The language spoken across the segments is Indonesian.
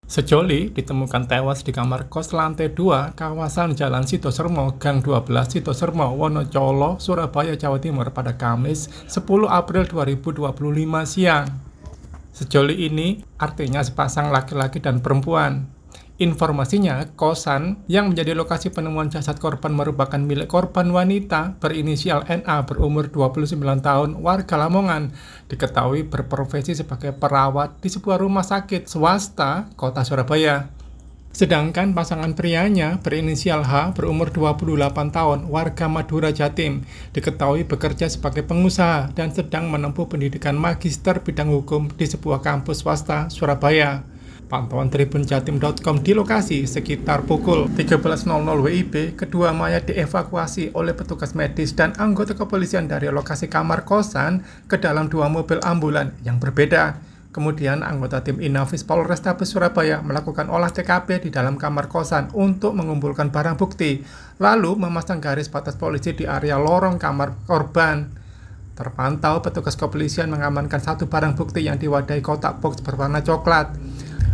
Sejoli ditemukan tewas di kamar kos lantai 2 kawasan Jalan Sitosermo, Gang 12 Sitosermo, Wonocolo, Surabaya, Jawa Timur pada Kamis 10 April 2025 siang. Sejoli ini artinya sepasang laki-laki dan perempuan. Informasinya, kosan yang menjadi lokasi penemuan jasad korban merupakan milik korban wanita berinisial NA berumur 29 tahun warga Lamongan, diketahui berprofesi sebagai perawat di sebuah rumah sakit swasta kota Surabaya. Sedangkan pasangan prianya berinisial H berumur 28 tahun warga Madura, Jatim, diketahui bekerja sebagai pengusaha dan sedang menempuh pendidikan magister bidang hukum di sebuah kampus swasta Surabaya. Pantauan tribunjatim.com di lokasi sekitar pukul 13.00 WIB, kedua mayat dievakuasi oleh petugas medis dan anggota kepolisian dari lokasi kamar kosan ke dalam dua mobil ambulan yang berbeda. Kemudian anggota tim Inafis Polrestabes Surabaya melakukan olah TKP di dalam kamar kosan untuk mengumpulkan barang bukti, lalu memasang garis batas polisi di area lorong kamar korban. Terpantau petugas kepolisian mengamankan satu barang bukti yang diwadahi kotak box berwarna coklat.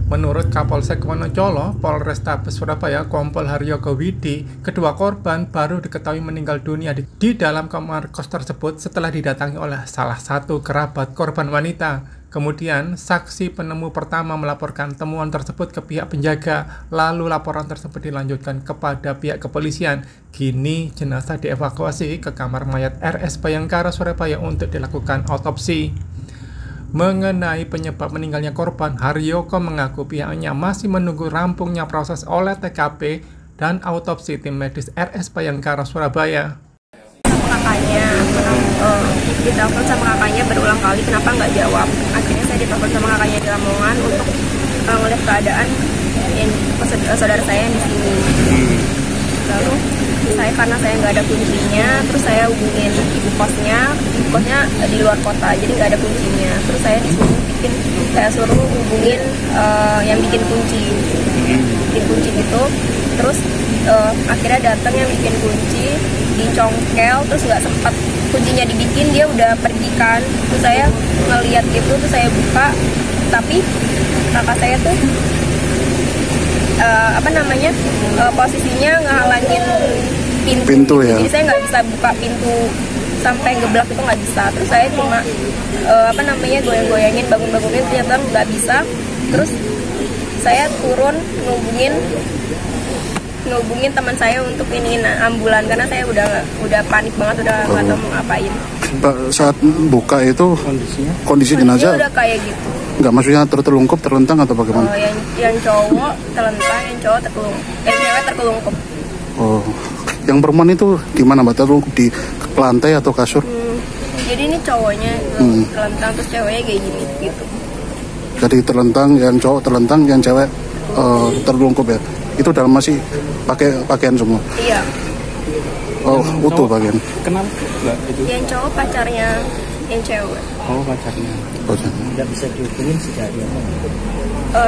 Menurut Kapolsek Wonocolo, Polrestabes Surabaya, Kompol Haryogo Widi, kedua korban baru diketahui meninggal dunia di dalam kamar kos tersebut setelah didatangi oleh salah satu kerabat korban wanita. Kemudian, saksi penemu pertama melaporkan temuan tersebut ke pihak penjaga, lalu laporan tersebut dilanjutkan kepada pihak kepolisian. Kini, jenazah dievakuasi ke kamar mayat RS Bayangkara Surabaya untuk dilakukan otopsi. Mengenai penyebab meninggalnya korban, Haryoko mengaku pihaknya masih menunggu rampungnya proses olah TKP dan autopsi tim medis RS Bayangkara Surabaya. Kakaknya, ditelepon sama kakaknya berulang kali, kenapa nggak jawab. Akhirnya saya ditelepon sama kakaknya di Lamongan untuk melihat keadaan saudara saya yang di sini. Lalu karena saya nggak ada kuncinya, terus saya hubungin ibu kosnya di luar kota, jadi nggak ada kuncinya. Terus saya suruh hubungin yang bikin kunci gitu. Terus akhirnya datang yang bikin kunci, dicongkel, terus nggak sempat kuncinya dibikin, dia udah pergi kan. Terus saya ngeliat gitu, terus saya buka, tapi kakak saya tuh posisinya ngehalangin pintu ya. Jadi saya nggak bisa buka pintu sampai geblak, itu nggak bisa. Terus saya cuma goyang-goyangin, bangun-bangunin, ternyata nggak bisa. Terus saya turun ngehubungin teman saya untuk iniin ambulan karena saya udah panik banget, udah nggak tahu mau ngapain. Saat buka itu kondisi jenazah udah kayak gitu. Nggak, maksudnya terlungkup, terlentang atau bagaimana? Yang cowok terlentang, yang cowok cewek terkelungkup. Oh, yang perempuan itu di mana, Mbak? Terlungkup di lantai atau kasur? Jadi ini cowoknya terlentang, terus ceweknya kayak gini gitu. Jadi terlentang, yang cowok terlentang, yang cewek terlungkup ya? Itu dalam masih pakai pakaian semua? Iya. Oh, utuh pakaian. Kenal Mbak itu? Yang cowok pacarnya yang cewek. Oh, pacarnya. Nggak bisa dihubungin sejak dia.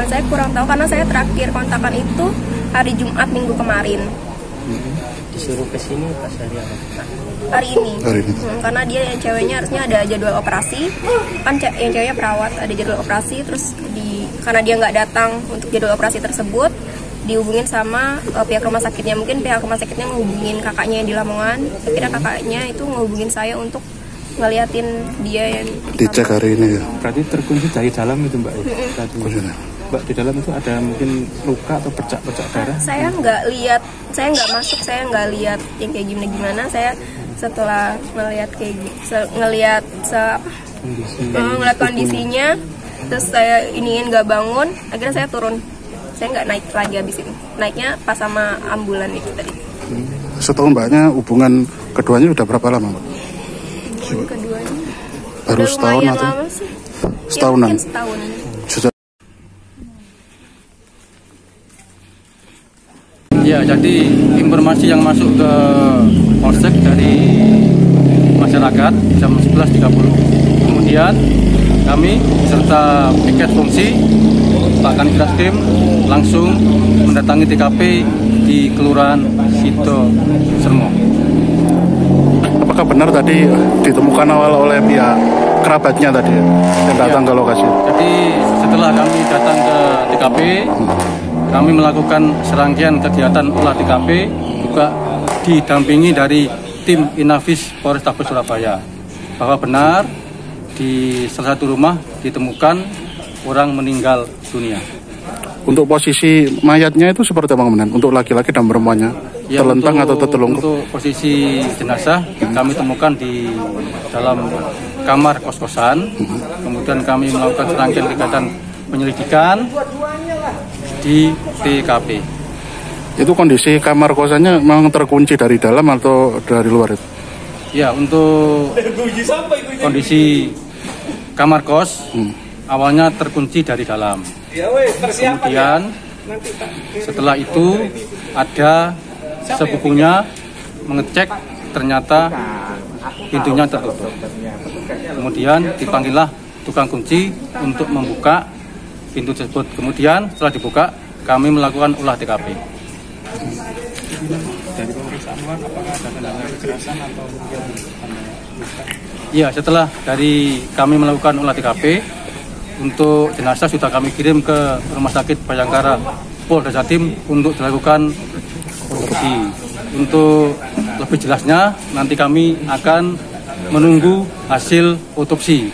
Saya kurang tahu karena saya terakhir kontakan itu hari Jumat minggu kemarin. Disuruh ke sini pas hari apa? Hari ini. Karena dia yang ceweknya harusnya ada jadwal operasi, kan yang ceweknya perawat, ada jadwal operasi, terus karena dia nggak datang untuk jadwal operasi tersebut, dihubungin sama pihak rumah sakitnya. Mungkin pihak rumah sakitnya ngehubungin kakaknya yang di Lamongan. Akhirnya kakaknya itu ngehubungin saya untuk ngeliatin dia yang dicek hari ini ya. Berarti terkunci dari dalam itu, Mbak? Mbak, di dalam itu ada mungkin luka atau bercak-bercak darah? Saya nggak lihat, saya nggak masuk, saya nggak lihat yang kayak gimana. Saya setelah melihat ngelihat kondisinya, terus saya iniin nggak bangun, akhirnya saya turun. Saya nggak naik lagi habis ini. Naiknya pas sama ambulan itu tadi. Setahu Mbaknya hubungan keduanya udah berapa lama, Mbak? Keduanya baru setahun atau setahunan? Ya, setahun. Ya, jadi informasi yang masuk ke Polsek dari masyarakat jam 11.30. Kemudian kami serta piket fungsi Pak Kandigraskrim langsung mendatangi TKP di Kelurahan Sitosermo. Apakah benar tadi ditemukan awal oleh pihak kerabatnya tadi yang datang ke lokasi? Jadi setelah kami datang ke TKP TKP, kami melakukan serangkaian kegiatan olah TKP, juga didampingi dari tim Inafis Polrestabes Surabaya, bahwa benar di salah satu rumah ditemukan orang meninggal dunia. Untuk posisi mayatnya itu seperti apa, Komandan? Untuk laki-laki dan perempuannya, Ya, terlentang atau tertelungkup? Untuk posisi jenazah kami temukan di dalam kamar kos-kosan. Kemudian kami melakukan serangkaian kegiatan penyelidikan di TKP. Itu kondisi kamar kosannya memang terkunci dari dalam atau dari luar itu? Ya, untuk kondisi kamar kos awalnya terkunci dari dalam. Kemudian setelah itu ada sepupunya mengecek, ternyata pintunya tertutup. Kemudian dipanggillah tukang kunci untuk membuka pintu tersebut. Kemudian setelah dibuka, kami melakukan olah TKP. Dari pemeriksaan luar, apakah ada tanda kekerasan atau mungkin Iya, setelah dari kami melakukan olah TKP, untuk jenazah sudah kami kirim ke Rumah Sakit Bayangkara Polda Jatim untuk dilakukan otopsi. Untuk lebih jelasnya, nanti kami akan menunggu hasil otopsi.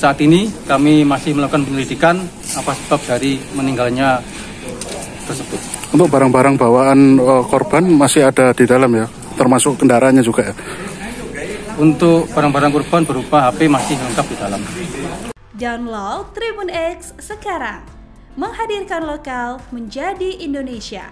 Saat ini kami masih melakukan penyelidikan apa sebab dari meninggalnya tersebut. Untuk barang-barang bawaan korban masih ada di dalam ya, termasuk kendaraannya juga ya? Untuk barang-barang korban berupa HP masih lengkap di dalam. Download Tribun X sekarang, menghadirkan lokal menjadi Indonesia.